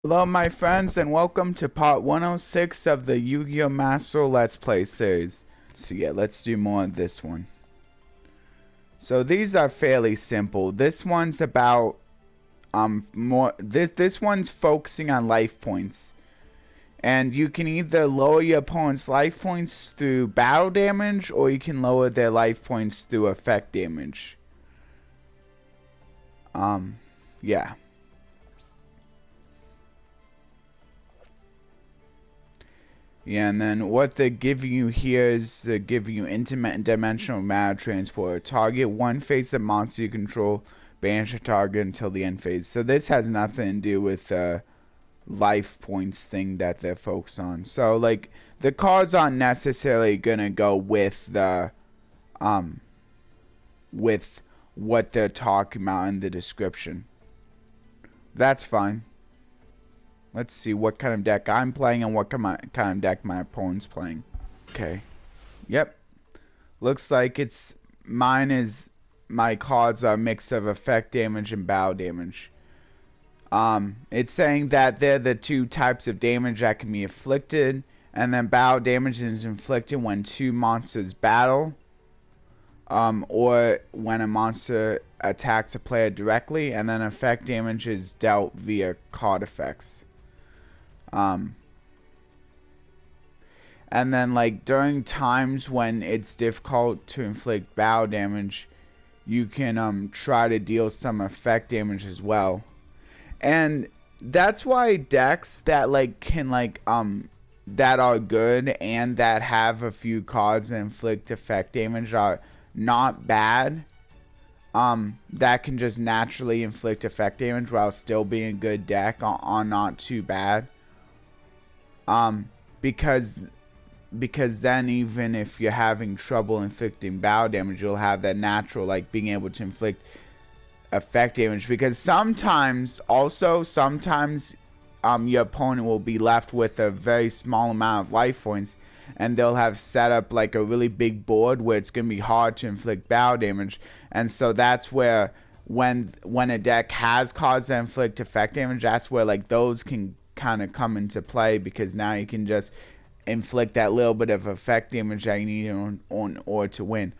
Hello my friends and welcome to part 106 of the Yu-Gi-Oh! Master Let's Play series. So yeah, let's do more of this one. So these are fairly simple. This one's about this one's focusing on life points. And you can either lower your opponent's life points through battle damage or you can lower their life points through effect damage. Yeah. Yeah, and then what they're giving you here is they're giving you interdimensional matter transport. Target one face of monster you control, banish a target until the end phase. So this has nothing to do with the life points thing that they're focused on. So like the cards aren't necessarily gonna go with the with what they're talking about in the description. That's fine. Let's see what kind of deck I'm playing and what kind of deck my opponent's playing. Okay. Yep. Looks like my cards are a mix of effect damage and battle damage. It's saying that they're the two types of damage that can be inflicted, and then battle damage is inflicted when two monsters battle, or when a monster attacks a player directly, and then effect damage is dealt via card effects. And then like during times when it's difficult to inflict battle damage, you can try to deal some effect damage as well. And that's why decks that like can like that are good and that have a few cards that inflict effect damage are not bad. That can just naturally inflict effect damage while still being a good deck are not too bad. Because then even if you're having trouble inflicting battle damage, you'll have that natural like being able to inflict effect damage. Because sometimes your opponent will be left with a very small amount of life points, and they'll have set up like a really big board where it's gonna be hard to inflict battle damage. And so that's where when a deck has cards that inflict effect damage, that's where like those can kind of come into play, because now you can just inflict that little bit of effect damage that you need in order to win.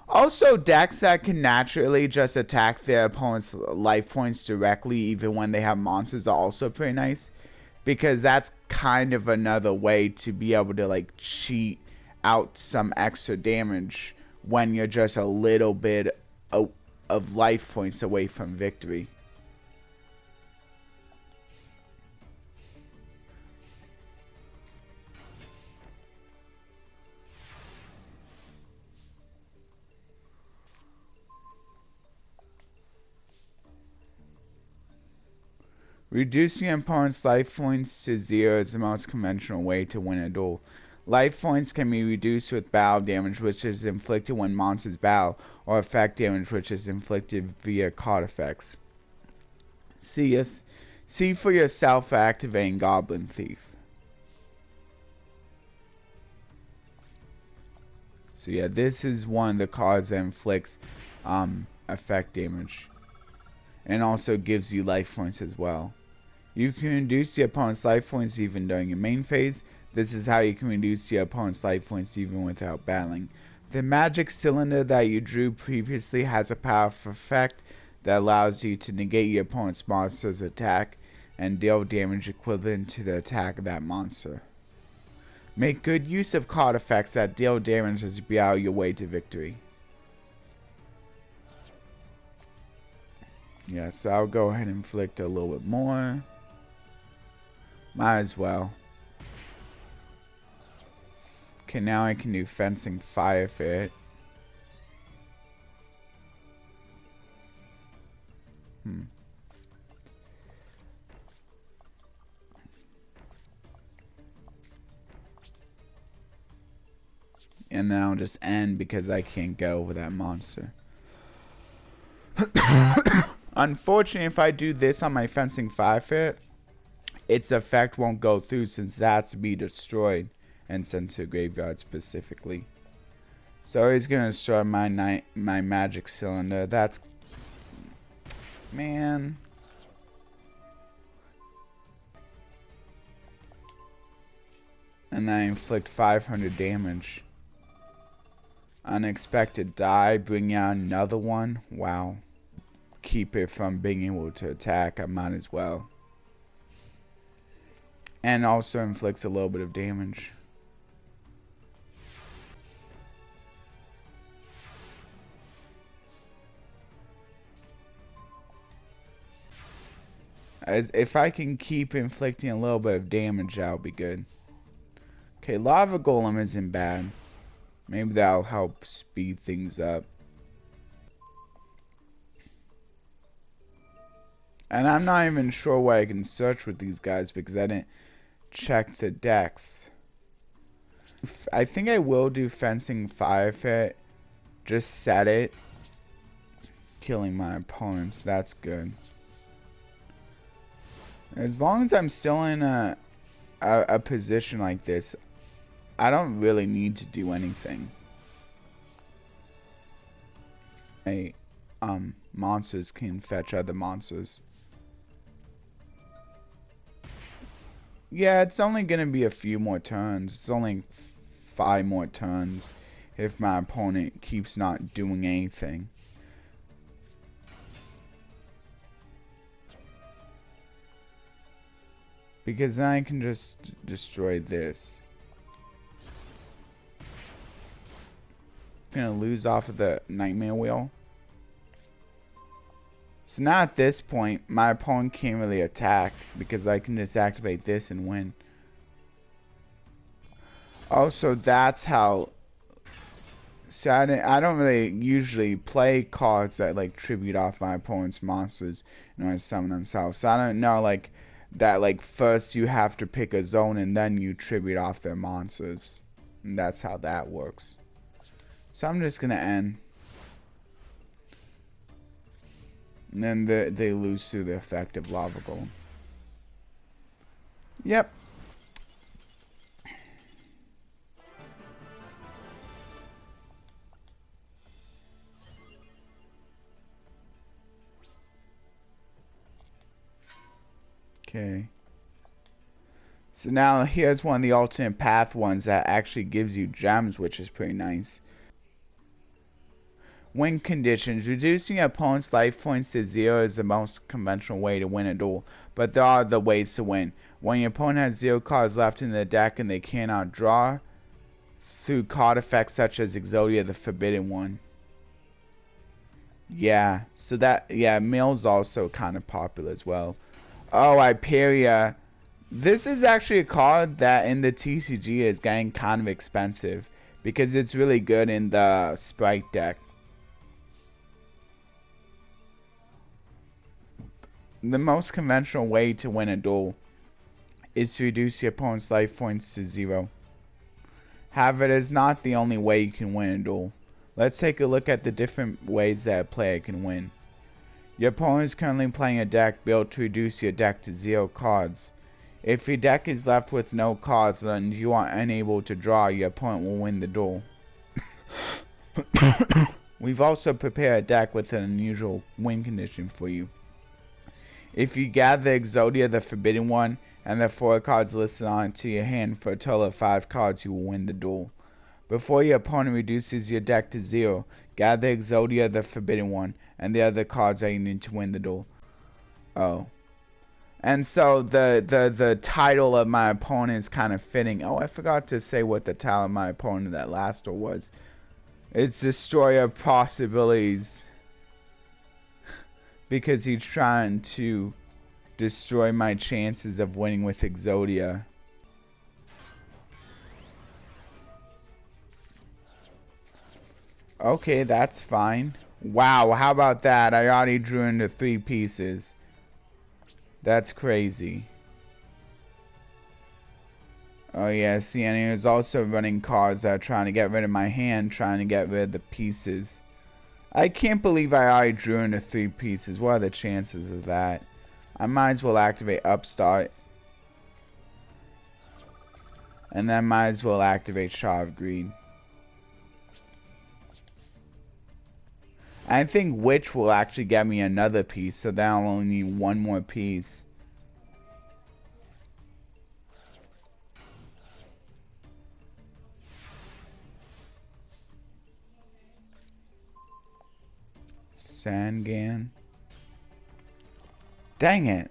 Also, decks that can naturally just attack their opponent's life points directly even when they have monsters are also pretty nice, because that's kind of another way to be able to like cheat out some extra damage when you're just a little bit of life points away from victory. Reducing an opponent's life points to 0 is the most conventional way to win a duel. Life points can be reduced with battle damage, which is inflicted when monsters battle, or effect damage, which is inflicted via card effects. See for yourself activating Goblin Thief. So yeah, this is one of the cards that inflicts effect damage, and also gives you life points as well. You can reduce the opponent's life points even during your main phase. This is how you can reduce your opponent's life points even without battling. The magic cylinder that you drew previously has a powerful effect that allows you to negate your opponent's monster's attack and deal damage equivalent to the attack of that monster. Make good use of card effects that deal damage as you battle your way to victory. Yeah, so I'll go ahead and inflict a little bit more. Might as well. Okay, now I can do Fencing Fire Fit. And then I'll just end because I can't go with that monster. Unfortunately, if I do this on my Fencing Fire Fit, its effect won't go through since that's to be destroyed and sent to a graveyard specifically. So he's gonna destroy my magic cylinder. That's, man. And I inflict 500 damage. Unexpected die, bring out another one. Wow. Keep it from being able to attack, I might as well. And also inflicts a little bit of damage. If I can keep inflicting a little bit of damage, that'll be good. Okay, Lava Golem isn't bad. Maybe that'll help speed things up. And I'm not even sure what I can search with these guys because I didn't check the decks. I think I will do Fencing Fire Fit. Just set it. Killing my opponents, that's good. As long as I'm still in a position like this, I don't really need to do anything. Monsters can fetch other monsters. Yeah, it's only gonna be a few more turns. It's only 5 more turns if my opponent keeps not doing anything. Because then I can just destroy this. Gonna lose off of the Nightmare Wheel. So now at this point, my opponent can't really attack because I can just activate this and win. Also, that's how. So I don't really usually play cards that like tribute off my opponent's monsters in order to summon themselves. So I don't know like that like first you have to pick a zone and then you tribute off their monsters. And that's how that works. So I'm just gonna end. And then they lose through the effect of Lava Golem. Yep. Okay. So now here's one of the alternate path ones that actually gives you gems, which is pretty nice. Win conditions. Reducing your opponent's life points to 0 is the most conventional way to win a duel, but there are other ways to win. When your opponent has 0 cards left in the deck and they cannot draw, through card effects such as Exodia the Forbidden One. Yeah, so that, yeah, Mill's also kind of popular as well. Oh, Hyperia. This is actually a card that in the TCG is getting kind of expensive because it's really good in the Sprite deck. The most conventional way to win a duel is to reduce your opponent's life points to 0. However, it is not the only way you can win a duel. Let's take a look at the different ways that a player can win. Your opponent is currently playing a deck built to reduce your deck to 0 cards. If your deck is left with no cards and you are unable to draw, your opponent will win the duel. We've also prepared a deck with an unusual win condition for you. If you gather Exodia the Forbidden One and the 4 cards listed on it to your hand for a total of 5 cards, you will win the duel. Before your opponent reduces your deck to 0, gather Exodia the Forbidden One and the other cards that you need to win the duel. Oh. And so the title of my opponent is kind of fitting. Oh, I forgot to say what the title of my opponent in that last duel was. It's Destroyer of Possibilities. Because he's trying to destroy my chances of winning with Exodia. Okay, that's fine. Wow, how about that? I already drew into 3 pieces. That's crazy. Oh yeah, see, and he was also running cards that are trying to get rid of my hand, trying to get rid of the pieces. I can't believe I already drew into 3 pieces. What are the chances of that? I might as well activate Upstart. And then might as well activate Shaw of Greed. I think Witch will actually get me another piece, so then I'll only need 1 more piece. Sangan. Dang it.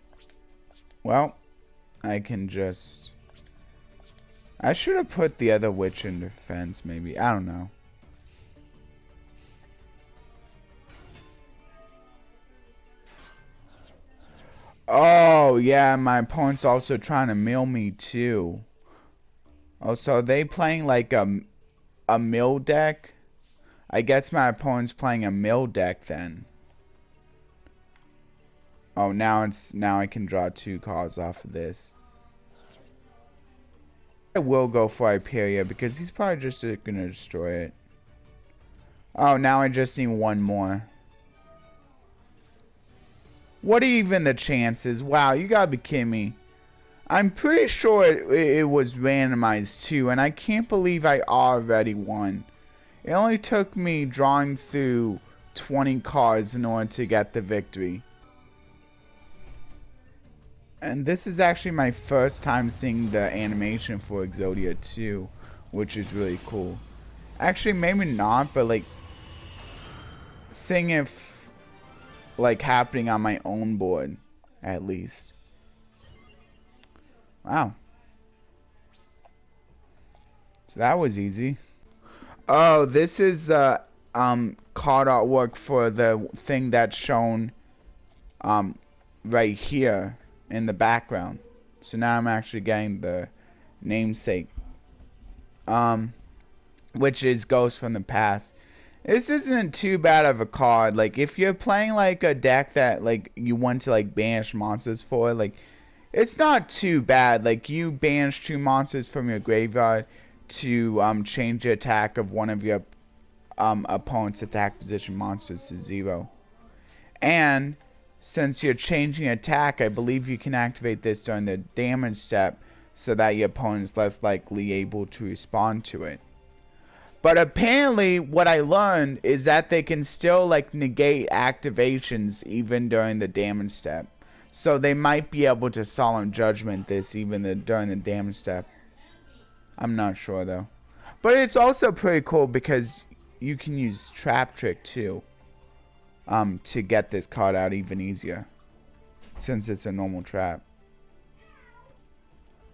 Well, I can just... I should have put the other witch in defense, maybe. I don't know. Oh, yeah, my opponent's also trying to mill me, too. Oh, so are they playing like a mill deck? I guess my opponent's playing a mill deck then. Oh, now I can draw 2 cards off of this. I will go for Hyperia because he's probably just gonna destroy it. Oh, now I just need 1 more. What are even the chances? Wow, you gotta be kidding me. I'm pretty sure it was randomized too, and I can't believe I already won. It only took me drawing through 20 cards in order to get the victory. And this is actually my first time seeing the animation for Exodia 2, which is really cool. Actually, maybe not, but like seeing it like happening on my own board, at least. Wow. So that was easy. Oh, this is card artwork for the thing that's shown right here in the background. So now I'm actually getting the namesake, which is Ghost from the Past. This isn't too bad of a card. Like, if you're playing like a deck that like you want to like banish monsters for, like, it's not too bad. Like, you banish 2 monsters from your graveyard to change the attack of one of your opponent's attack position monsters to 0. And since you're changing attack, I believe you can activate this during the damage step so that your opponent is less likely able to respond to it. But apparently what I learned is that they can still like negate activations even during the damage step. So they might be able to Solemn Judgment this even during the damage step. I'm not sure though. But it's also pretty cool because you can use Trap Trick too. To get this card out even easier, since it's a normal trap.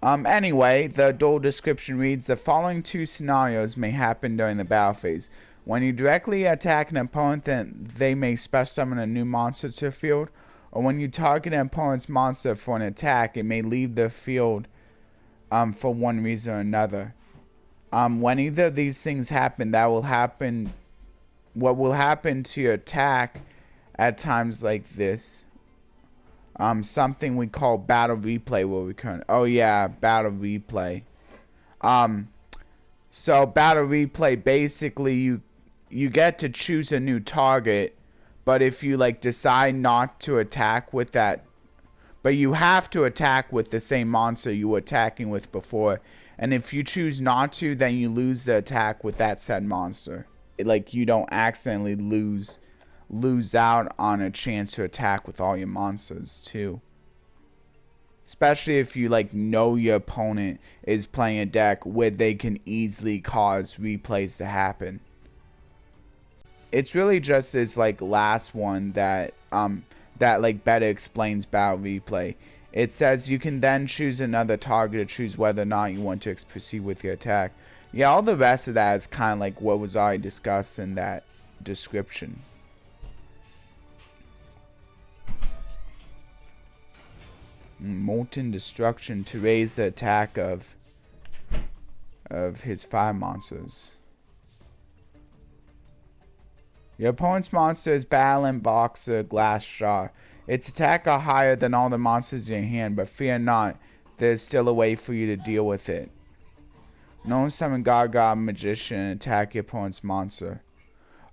Anyway, the duel description reads, the following 2 scenarios may happen during the battle phase. When you directly attack an opponent, then they may special summon a new monster to the field, or when you target an opponent's monster for an attack, it may leave the field for one reason or another. When either of these things happen, what will happen to your attack at times like this, something we call battle replay will recur. Oh yeah, battle replay. So battle replay, basically you get to choose a new target, but if you like decide not to attack with that, but you have to attack with the same monster you were attacking with before, and if you choose not to, then you lose the attack with that said monster. Like, you don't accidentally lose out on a chance to attack with all your monsters too. Especially if you like know your opponent is playing a deck where they can easily cause replays to happen. It's really just this like last one that like better explains battle replay. It says you can then choose another target to choose whether or not you want to proceed with your attack. Yeah, all the rest of that is kind of like what was already discussed in that description. Molten Destruction to raise the attack of his 5 monsters. Your opponent's monster is Battling Boxer Glass Jar. Its attack are higher than all the monsters in your hand, but fear not, there's still a way for you to deal with it. No summon God Magician and attack your opponent's monster.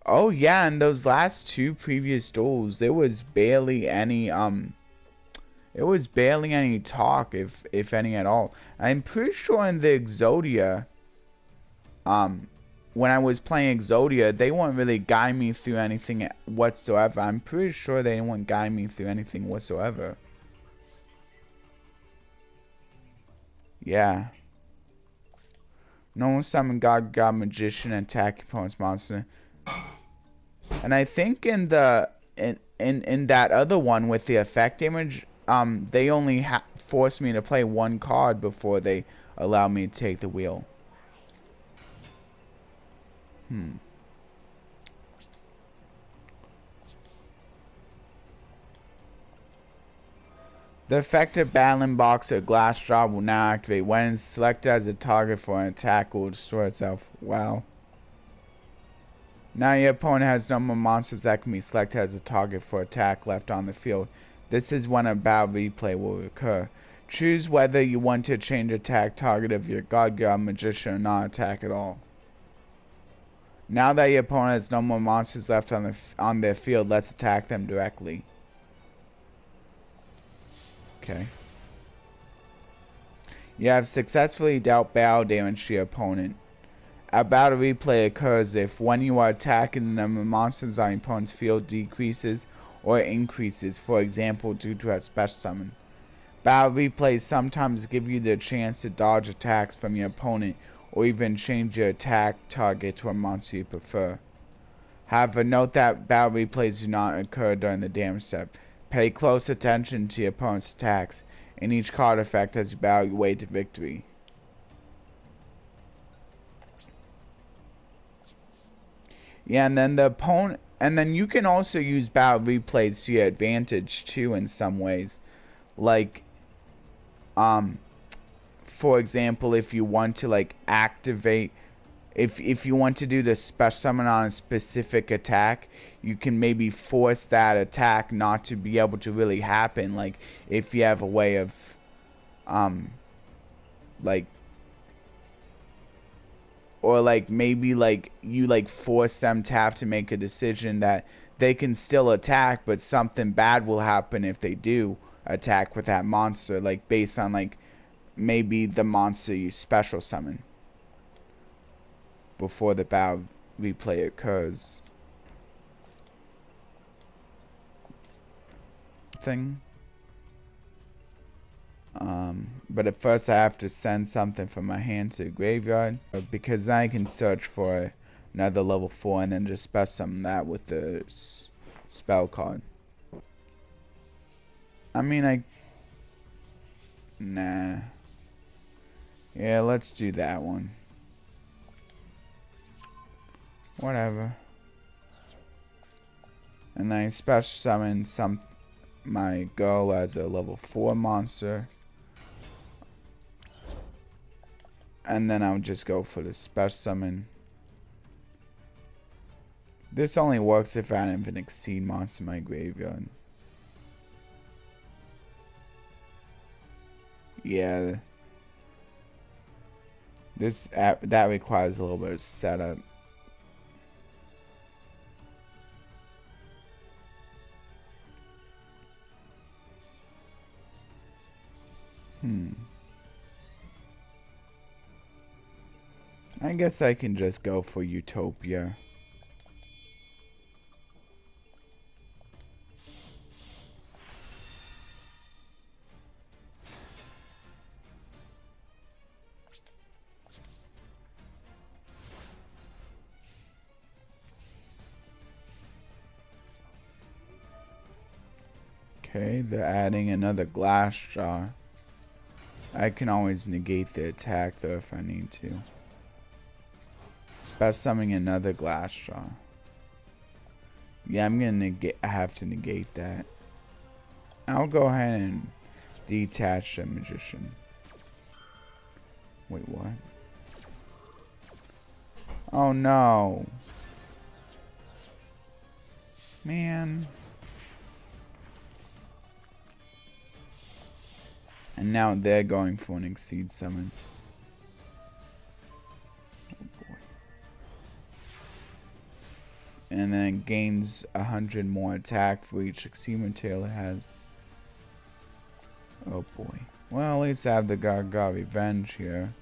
Oh yeah, in those last 2 previous duels, there was barely any talk, if any at all. I'm pretty sure in the Exodia, when I was playing Exodia, they wouldn't really guide me through anything whatsoever. I'm pretty sure they wouldn't guide me through anything whatsoever. Yeah. No summon God Magician and attack your opponent's monster. And I think in the in that other one with the effect damage, they only force me to play one card before they allow me to take the wheel. The effective battling box or glass jar will now activate. When selected as a target for an attack, it will destroy itself. Wow. Now your opponent has no more monsters that can be selected as a target for attack left on the field. This is when a battle replay will occur. Choose whether you want to change attack target of your god, magician, or not attack at all. Now that your opponent has no more monsters left on their field, let's attack them directly. Okay. You have successfully dealt battle damage to your opponent. A battle replay occurs if, when you are attacking, the number of monsters on your opponent's field decreases or increases, for example, due to a special summon. Battle replays sometimes give you the chance to dodge attacks from your opponent or even change your attack target to a monster you prefer. However, note that battle replays do not occur during the damage step. Pay close attention to your opponent's attacks, and each card effect as you battle your way to victory. Yeah, and then you can also use battle replays to your advantage too in some ways. Like, for example, if you want to like activate, if you want to do the special summon on a specific attack, you can maybe force that attack not to be able to really happen. Like if you have a way of like, or like maybe like you like force them to have to make a decision that they can still attack, but something bad will happen if they do attack with that monster, like based on like maybe the monster you special summon before the battle replay occurs. But at first I have to send something from my hand to the graveyard, because then I can search for another level 4 and then just special summon that with the spell card. I mean, nah. Yeah, let's do that one. Whatever. And then I special summon my girl as a level 4 monster. And then I'll just go for the special summon. This only works if I have an exceed monster in my graveyard. Yeah. That requires a little bit of setup. I guess I can just go for Utopia. Okay, they're adding another glass jar. I can always negate the attack though if I need to. Special summoning another glass jar. Yeah, I'm gonna have to negate that. I'll go ahead and detach the magician. Wait, what? Oh no. Man. And now they're going for an exceed summon. Oh boy. And then it gains 100 more attack for each exceed material it has. Oh boy. Well, at least I have the Gaga Revenge here.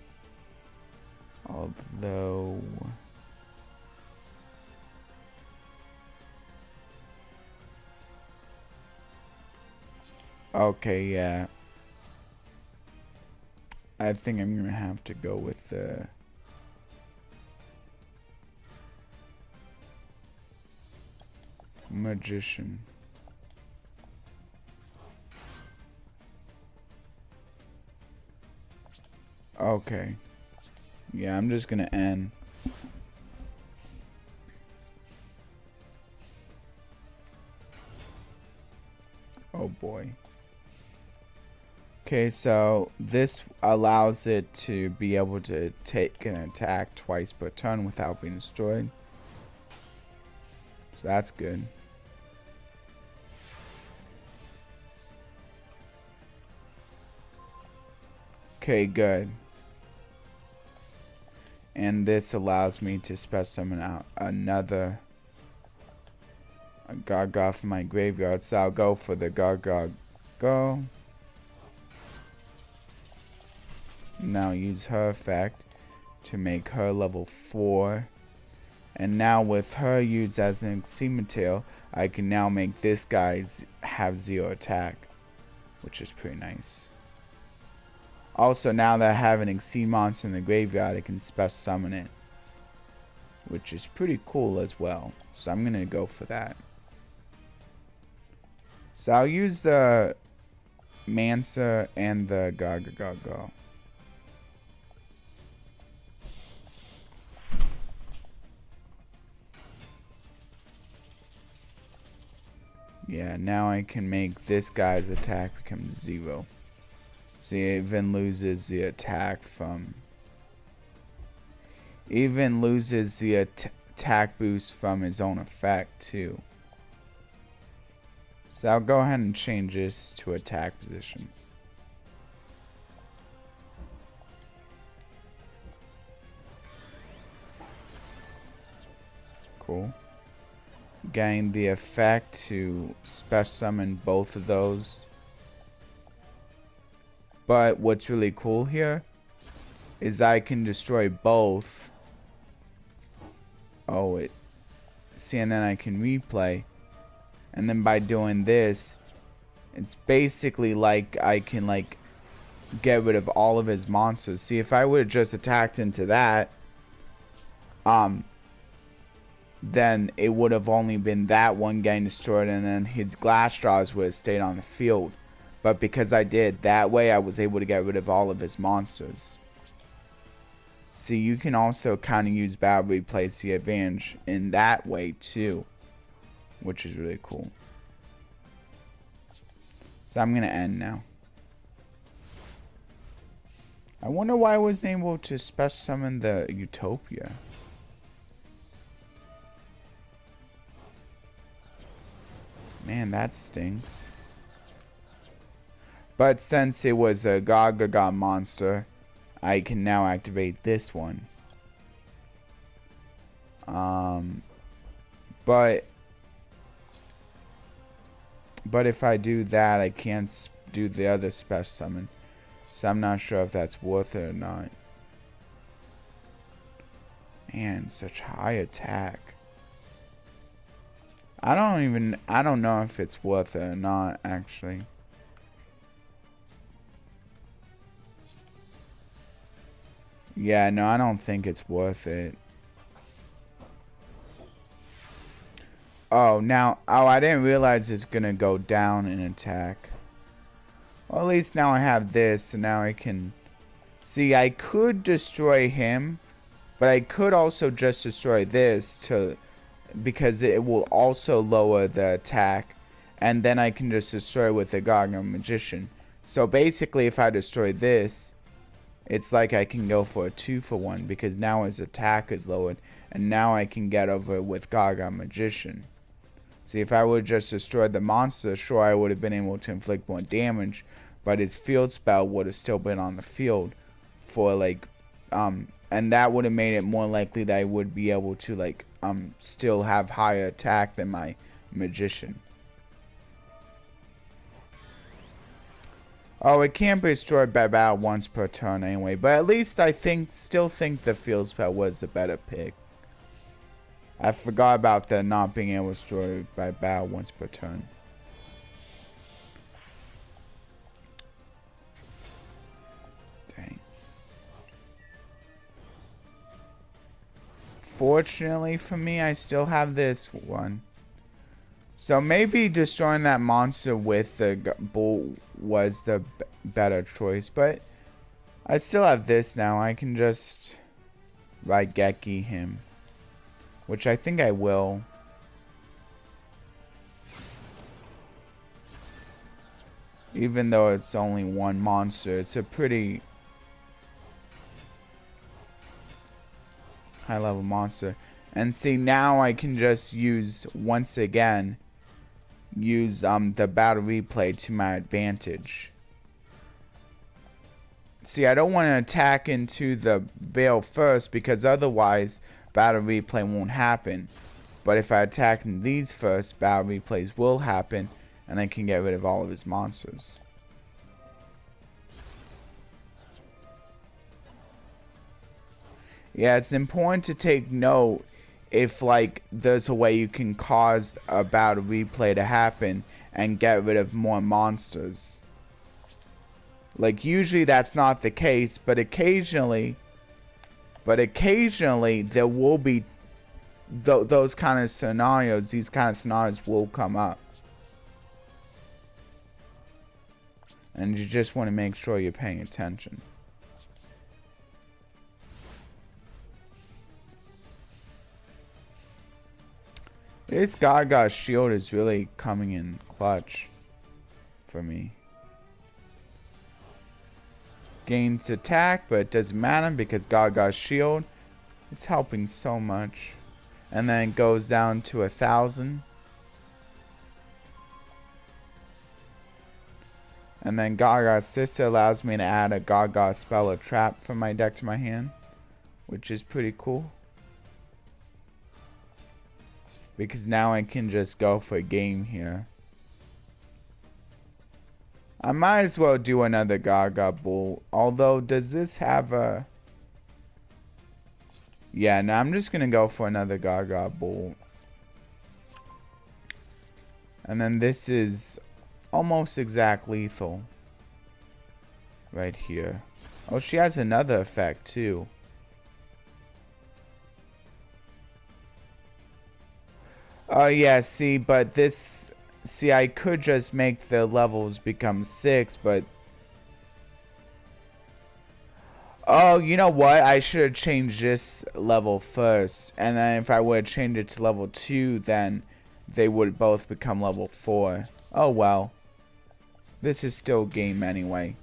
Although... okay, yeah. I think I'm gonna have to go with the... Magician. Okay. Yeah, I'm just gonna end. Oh boy. Okay, so this allows it to be able to take an attack twice per turn without being destroyed. So that's good. Okay, good. And this allows me to special summon out another Gaga from my graveyard. So I'll go for the Gaga. Go. Now use her effect to make her level 4. And now with her used as an Extreme, I can now make this guy have 0 attack, which is pretty nice. Also, now that I have an Extreme monster in the graveyard, I can special summon it, which is pretty cool as well. So I'm gonna go for that. So I'll use the Mansa and the Gaga. Yeah, now I can make this guy's attack become 0. So he even loses the attack from... Even loses the attack boost from his own effect too. So I'll go ahead and change this to attack position. Cool. Gain the effect to special summon both of those. But what's really cool here is I can destroy both. Oh, see, and then I can replay. And then by doing this, it's basically like I can like get rid of all of his monsters. See, if I would have just attacked into that, then it would have only been that one getting destroyed, and then his glass straws would have stayed on the field. But because I did that way, I was able to get rid of all of his monsters. See, you can also kind of use battle replay to the advantage in that way too, which is really cool. So I'm gonna end now. I wonder why I wasn't able to special summon the Utopia. Man, that stinks. But since it was a Gaga monster, I can now activate this one. But if I do that, I can't do the other special summon. So I'm not sure if that's worth it or not. Man, such high attack. I don't know if it's worth it or not, actually. Yeah, no, I don't think it's worth it. Oh, I didn't realize it's gonna go down in attack. Well, at least now I have this, and now I can... See, I could destroy him, but I could also just destroy this because it will also lower the attack, and then I can just destroy with the Gaga Magician. So basically, if I destroy this, it's like I can go for a 2-for-1 because now his attack is lowered, and now I can get over it with Gaga Magician. See, if I would just destroy the monster, sure, I would have been able to inflict more damage, but his field spell would have still been on the field for like, and that would have made it more likely that I would be able to like, still have higher attack than my Magician. Oh, it can't be destroyed by battle once per turn anyway, but at least I still think the field spell was a better pick. I forgot about the not being able to destroy by battle once per turn. Dang. Fortunately for me, I still have this one. So maybe destroying that monster with the bull was the better choice, but I still have this now. I can just Raigeki him, which I think I will. Even though it's only one monster, it's a pretty high level monster. And see, now I can just use, once again, the battle replay to my advantage. See, I don't want to attack into the veil first because otherwise battle replay won't happen. But if I attack in these first, battle replays will happen and I can get rid of all of his monsters. Yeah, it's important to take note if like there's a way you can cause a battle replay to happen and get rid of more monsters. Like usually that's not the case, but occasionally there will be those kind of scenarios. These kind of scenarios will come up, and you just want to make sure you're paying attention. This Gaga's shield is really coming in clutch for me. Gains attack, but it doesn't matter because Gaga's shield, it's helping so much. And then it goes down to 1,000. And then Gaga's sister allows me to add a Gaga spell or trap from my deck to my hand, which is pretty cool. Because now I can just go for a game here. I might as well do another Gaga Bull. Although, does this have a... Yeah, no, I'm just going to go for another Gaga Bull. And then this is almost exact lethal. Right here. Oh, she has another effect too. Oh yeah, see, but this... See, I could just make the levels become 6, but... Oh, you know what? I should have changed this level first. And then if I would have changed it to level 2, then they would both become level 4. Oh well. This is still a game anyway.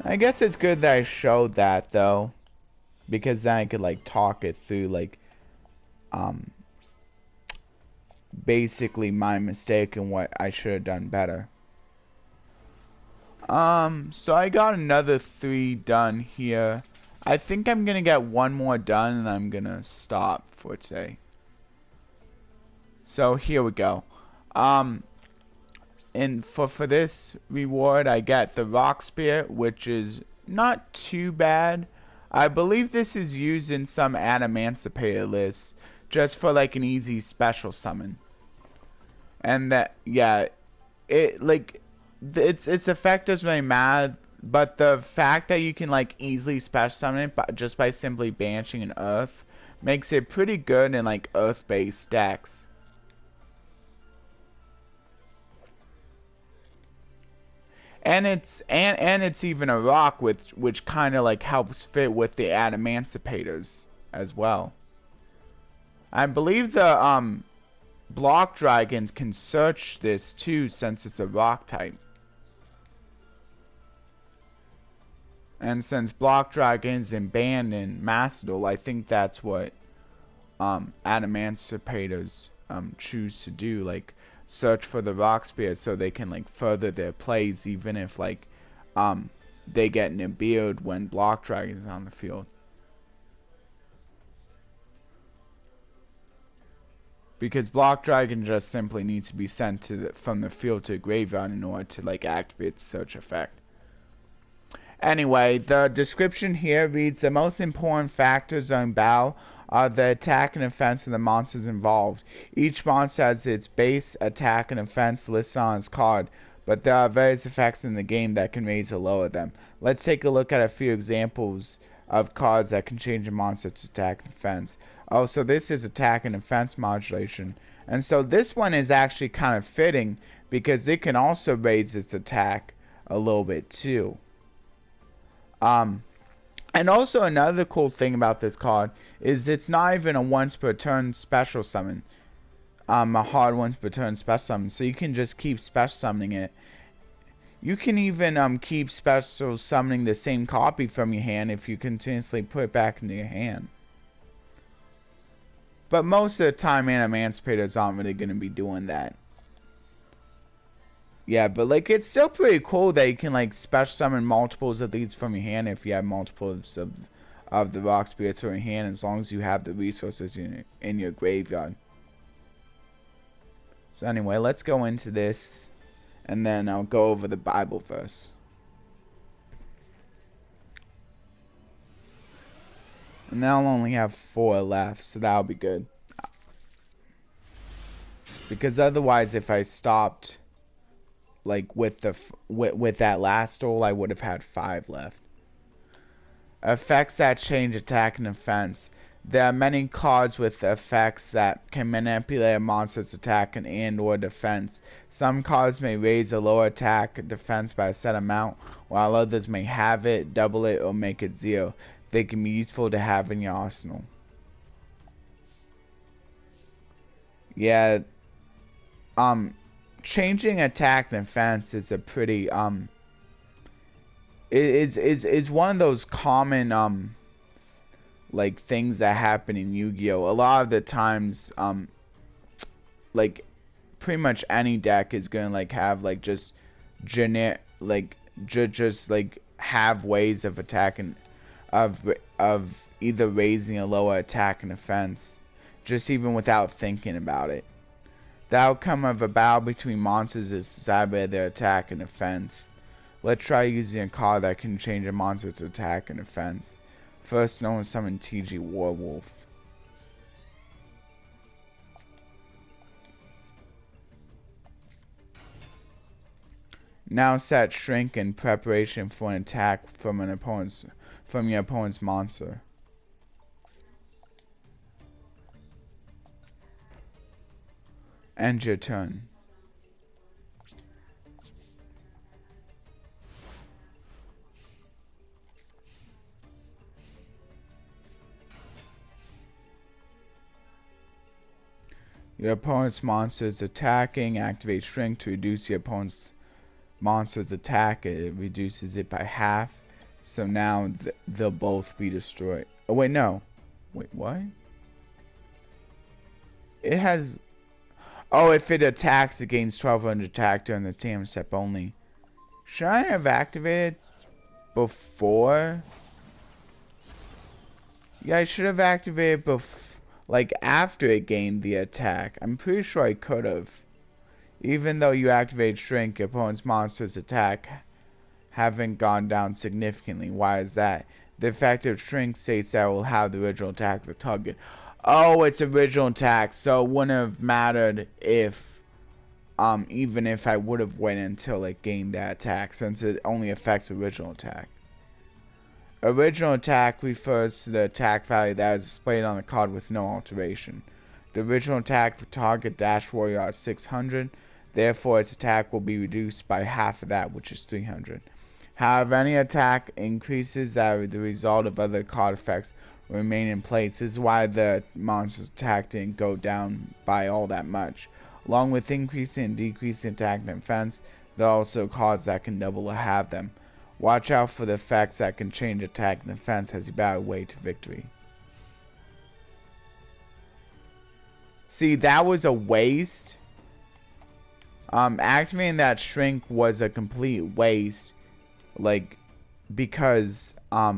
I guess it's good that I showed that, though. Because then I could, like, talk it through, like, basically my mistake and what I should have done better. So I got another 3 done here. I think I'm gonna get 1 more done and I'm gonna stop for today. So here we go. And for this reward, I get the Rock Spear, which is not too bad. I believe this is used in some Adamantipator lists, just for like an easy special summon. And that, yeah, it like its effect doesn't really matter, but the fact that you can like easily special summon it just by simply banishing an Earth makes it pretty good in like Earth-based decks. And it's even a rock which kind of like helps fit with the Adamanticators as well. I believe the block dragons can search this too since it's a rock type. And since block dragons and banned in Macedol, I think that's what Adamanticators choose to do, like search for the rock spear so they can like further their plays even if like they get Nibiru'd when block dragons on the field. Because block dragon just simply needs to be sent to from the field to the graveyard in order to like activate the search effect. Anyway, the description here reads: the most important factors during battle are the attack and defense of the monsters involved. Each monster has its base attack and defense listed on its card, but there are various effects in the game that can raise or lower them. Let's take a look at a few examples of cards that can change a monster's attack and defense. Oh, so this is attack and defense modulation. And so this one is actually kind of fitting because it can also raise its attack a little bit too. And also another cool thing about this card is it's not even a once per turn special summon. A hard once per turn special summon. So you can just keep special summoning it. You can even keep special summoning the same copy from your hand if you continuously put it back into your hand. But most of the time, Emancipators aren't really going to be doing that. Yeah, but like it's still pretty cool that you can like special summon multiples of these from your hand if you have multiples of the rock spirits from your hand, as long as you have the resources in your graveyard. So anyway, let's go into this. And then I'll go over the Bible verse. And then I'll only have 4 left, so that'll be good. Because otherwise, if I stopped, like with that last duel, I would have had 5 left. Effects that change attack and defense. There are many cards with effects that can manipulate a monster's attack and or defense. Some cards may raise a lower attack and defense by a set amount, while others may halve it, double it, or make it 0. They can be useful to have in your arsenal. Yeah, changing attack and defense is a pretty is one of those common like things that happen in Yu-Gi-Oh! A lot of the times, like pretty much any deck is gonna like have like just generic just like have ways of attacking, of either raising a lower attack and defense, just even without thinking about it. The outcome of a battle between monsters is decided by their attack and defense. Let's try using a card that can change a monster's attack and defense. First known as summon TG Warwolf. Now set Shrink in preparation for an attack from your opponent's monster. End your turn. Your opponent's monster is attacking. Activate Shrink to reduce your opponent's monster's attack. It reduces it by half. So now they'll both be destroyed. Oh wait, no. Wait, what? It has... Oh, if it attacks, it gains 1200 attack during the tame step only. Should I have activated before? Yeah, I should have activated before. Like after it gained the attack. I'm pretty sure I could have. Even though you activate Shrink, your opponent's monster's attack haven't gone down significantly. Why is that? The effect of Shrink states that it will have the original attack of the target. Oh, it's original attack, so it wouldn't have mattered if even if I would have waited until it gained that attack, since it only affects original attack. Original attack refers to the attack value that is displayed on the card with no alteration. The original attack for target Dash Warrior is 600, therefore its attack will be reduced by half of that, which is 300. However, any attack increases that are the result of other card effects remain in place. This is why the monster's attack didn't go down by all that much. Along with increasing and decreasing attack and defense, there are also cards that can double or halve them. Watch out for the effects that can change attack and defense as you battle your way to victory. See, that was a waste. Activating that Shrink was a complete waste. Like, because, I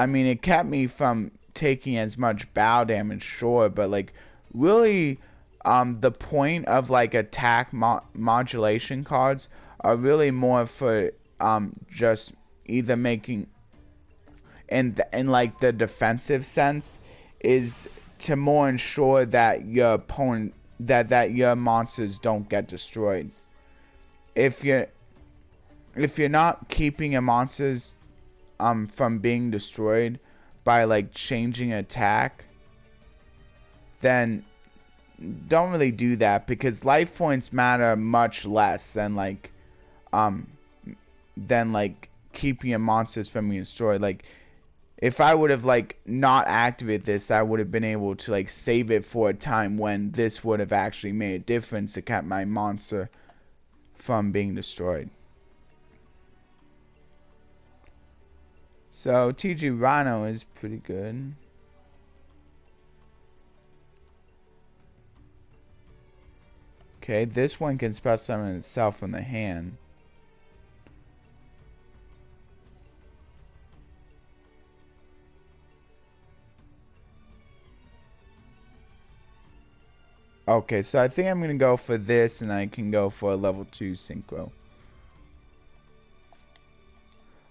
mean, it kept me from taking as much battle damage, sure, but, like, really, the point of, like, attack modulation cards are really more for just either making in like the defensive sense is to more ensure that your opponent that your monsters don't get destroyed. If you're not keeping your monsters from being destroyed by like changing attack, then don't really do that, because life points matter much less than like keeping your monsters from being destroyed. Like if I would have like not activated this, I would have been able to like save it for a time when this would have actually made a difference to keep my monster from being destroyed. So TG Rhino is pretty good. Okay, this one can special summon itself from the hand. Okay, so I think I'm gonna go for this, and I can go for a level 2 synchro.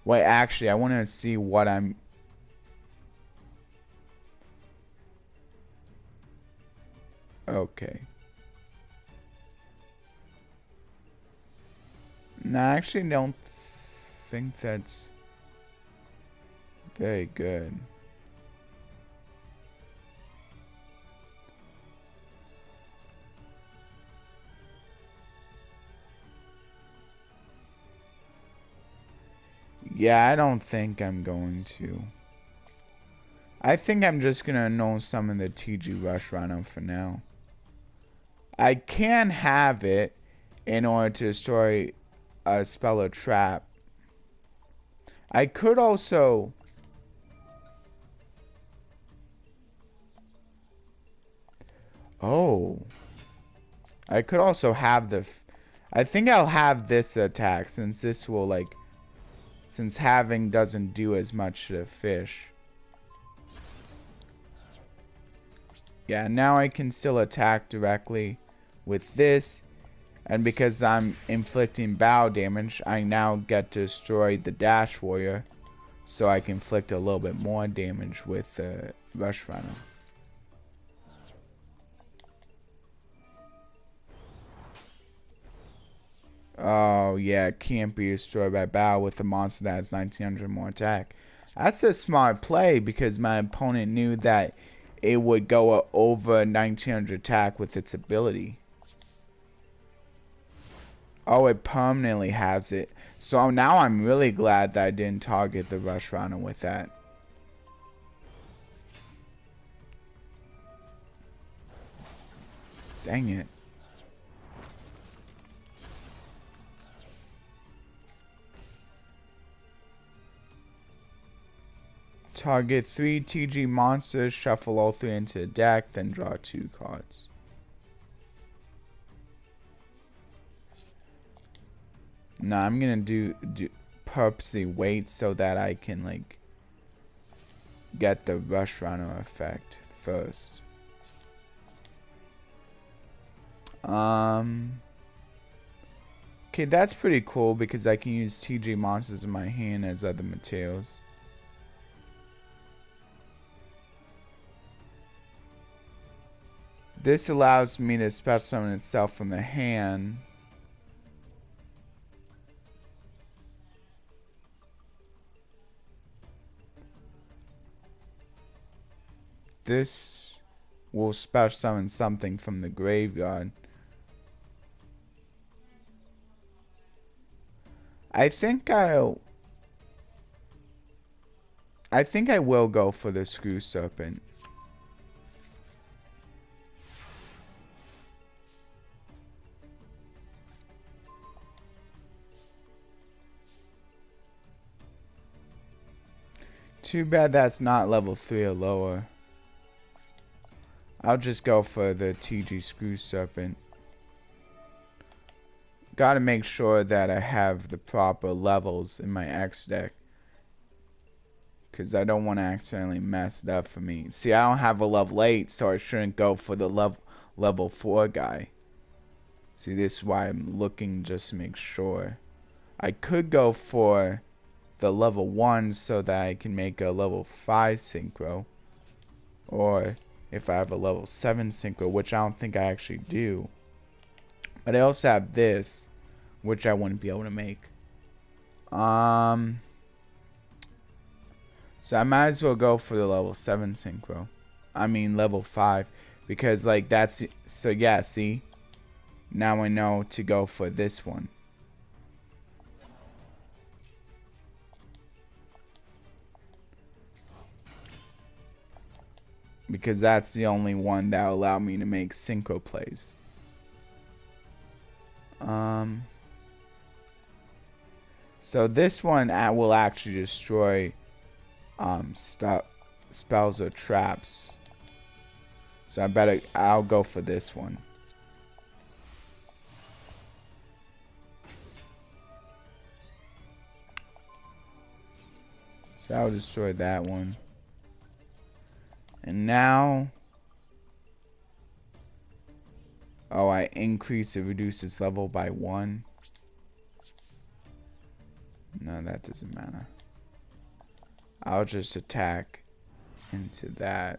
Wait, actually, I want to see what I'm... Okay. No, I actually don't think that's very good. Yeah, I don't think I'm going to. I think I'm just gonna no summon the TG Rush Rhino for now. I can have it in order to destroy a spell or trap. I could also... Oh. I could also have the... I think I'll have this attack, since this will like... Since having doesn't do as much to the fish. Yeah, now I can still attack directly with this. And because I'm inflicting bow damage, I now get to destroy the Dash Warrior. So I can inflict a little bit more damage with the Rush Rhino. Oh yeah, it can't be destroyed by bow with a monster that has 1900 more attack. That's a smart play, because my opponent knew that it would go over 1900 attack with its ability. Oh, it permanently has it. So now I'm really glad that I didn't target the Rush Rhino with that. Dang it. Target 3 TG monsters, shuffle all 3 into the deck, then draw 2 cards. Nah, I'm gonna do purposely wait so that I can like get the Rush Rhino effect first. Okay, that's pretty cool, because I can use TG monsters in my hand as other materials. This allows me to special summon itself from the hand. This will special summon something from the graveyard. I think I will go for the Screw Serpent. Too bad that's not level 3 or lower. I'll just go for the TG Screw Serpent. Gotta make sure that I have the proper levels in my X deck, because I don't want to accidentally mess it up for me. See, I don't have a level 8, so I shouldn't go for the level 4 guy. See, this is why I'm looking just to make sure. I could go for the level 1 so that I can make a level 5 synchro. Or if I have a level 7 synchro, which I don't think I actually do. But I also have this, which I wouldn't be able to make. So I might as well go for the level 7 synchro. I mean level 5. Because like that's... So yeah, see? Now I know to go for this one. Because that's the only one that will allow me to make synchro plays. So this one will actually destroy spells or traps. So I'll go for this one. So I'll destroy that one. And now, oh, I increase or reduce its level by 1. No, that doesn't matter. I'll just attack into that.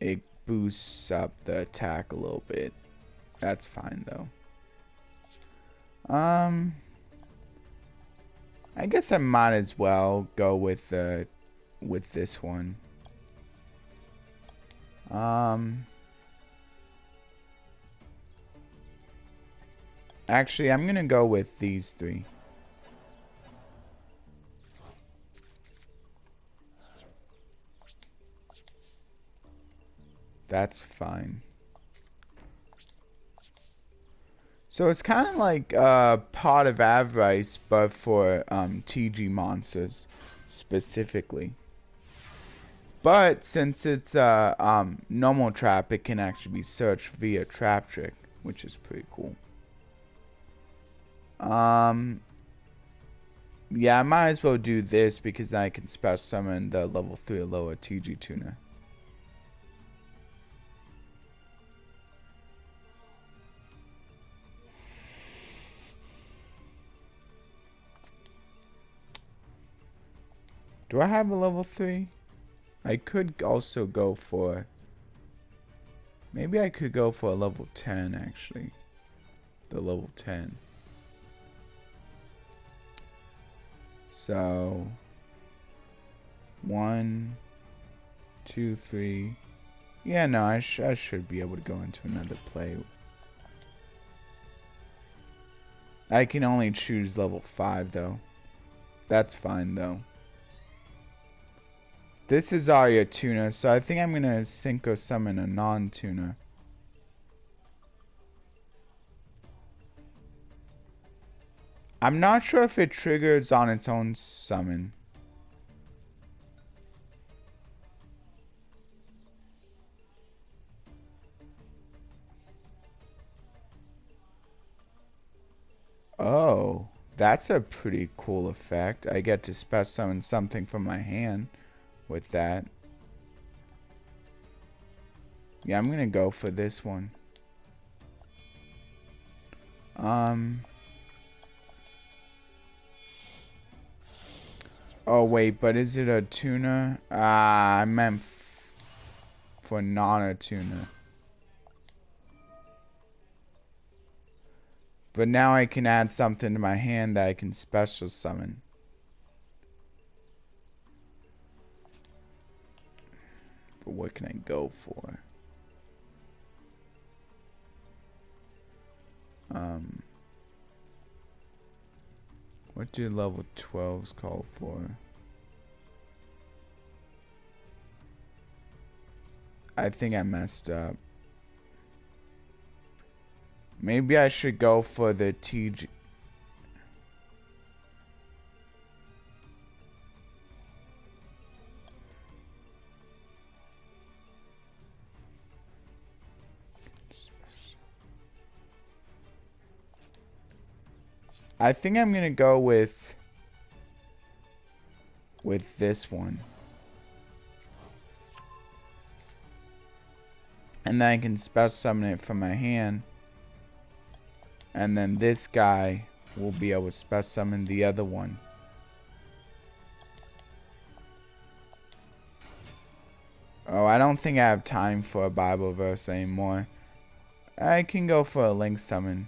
It boosts up the attack a little bit. That's fine though. I guess I might as well go with this one. Actually, I'm gonna go with these 3. That's fine. So it's kind of like Pot of Avarice, but for TG monsters specifically. But since it's a normal trap, it can actually be searched via Trap Trick, which is pretty cool. Yeah, I might as well do this because I can special summon the level 3 or lower TG tuner. Do I have a level 3? I could also go for... Maybe I could go for a level 10 actually. The level 10. So... 1, 2, 3... Yeah, no, I should be able to go into another play. I can only choose level 5 though. That's fine though. This is already a tuner, so I think I'm gonna synchro summon a non-tuner. I'm not sure if it triggers on its own summon. Oh, that's a pretty cool effect. I get to special summon something from my hand with that. Yeah, I'm gonna go for this one. Oh wait, but is it a tuner? I meant for non-a-tuner. But now I can add something to my hand that I can special summon. But what can I go for? What do level 12s call for? I think I messed up. Maybe I should go for the TG. I think I'm gonna go with this one. And then I can special summon it from my hand. And then this guy will be able to special summon the other one. Oh, I don't think I have time for a Bible verse anymore. I can go for a link summon.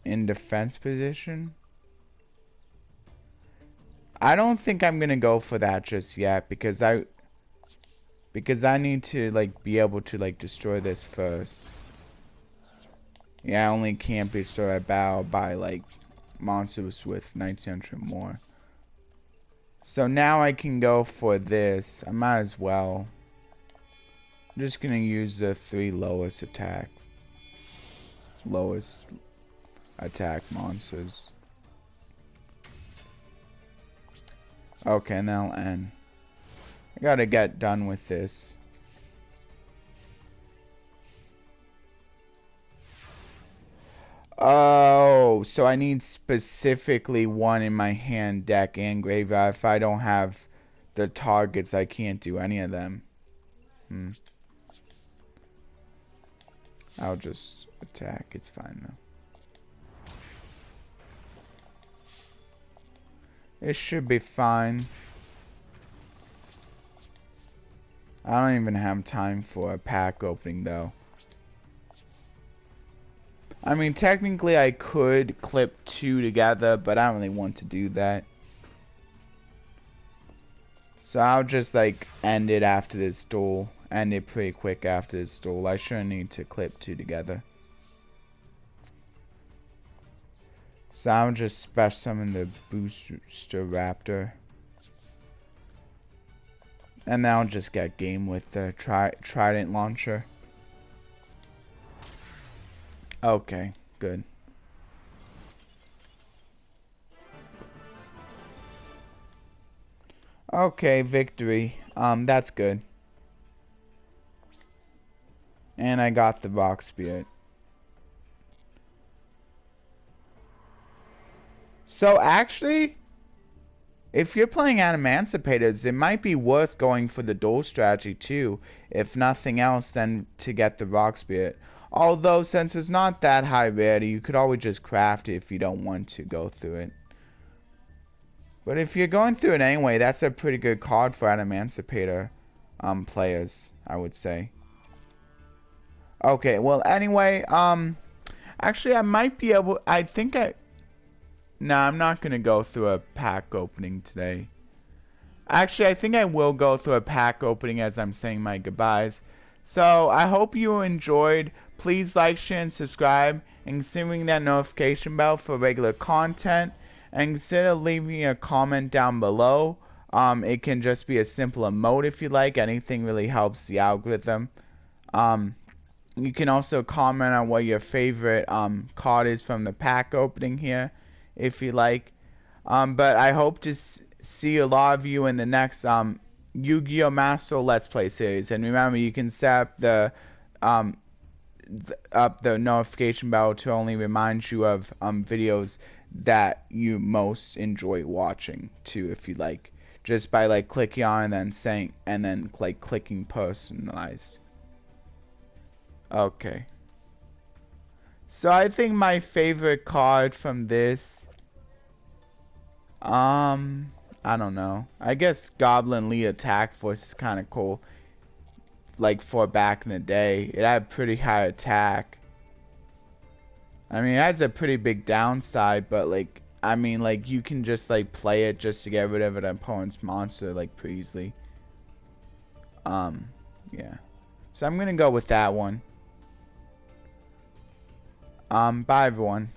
in defense position. I don't think I'm gonna go for that just yet because I need to like be able to like destroy this first. Yeah, I only can't be destroyed by battle by like monsters with 1900 more. So now I can go for this. I might as well. I'm just gonna use the 3 lowest attacks. Lowest attack monsters. Okay, now I'll end. I gotta get done with this. Oh, so I need specifically one in my hand, deck, and graveyard. If I don't have the targets, I can't do any of them. I'll just attack. It's fine, though. It should be fine. I don't even have time for a pack opening, though. I mean, technically I could clip 2 together, but I don't really want to do that. So I'll just like end it after this duel. End it pretty quick after this duel. I shouldn't need to clip 2 together. So I'll just special summon the Booster Raptor. And then I'll just get game with the Trident Launcher. Okay, good. Okay, victory. That's good. And I got the Rock Spirit. So actually, if you're playing Emancipators, it might be worth going for the dual strategy too. If nothing else, then to get the Rock Spirit. Although, since it's not that high rarity, you could always just craft it if you don't want to go through it. But if you're going through it anyway, that's a pretty good card for Emancipator players, I would say. Okay, well, anyway, actually, I might be able, nah, I'm not going to go through a pack opening today. Actually, I think I will go through a pack opening as I'm saying my goodbyes. So, I hope you enjoyed. Please like, share, and subscribe. And consider ringing that notification bell for regular content. And consider leaving a comment down below. It can just be a simple emote if you like. Anything really helps the algorithm. You can also comment on what your favorite card is from the pack opening here, if you like. But I hope to see a lot of you in the next Yu-Gi-Oh! Master Let's Play series. And remember, you can set up the notification bell to only remind you of videos that you most enjoy watching too, if you like. Just by like clicking on and then saying, and then like clicking personalized. Okay. So I think my favorite card from this, I don't know. I guess Goblin Lead Attack Force is kind of cool. Like for back in the day, it had pretty high attack. I mean, it has a pretty big downside, but like, I mean, like you can just like play it just to get rid of an opponent's monster like pretty easily. Yeah. So I'm gonna go with that one. Bye everyone.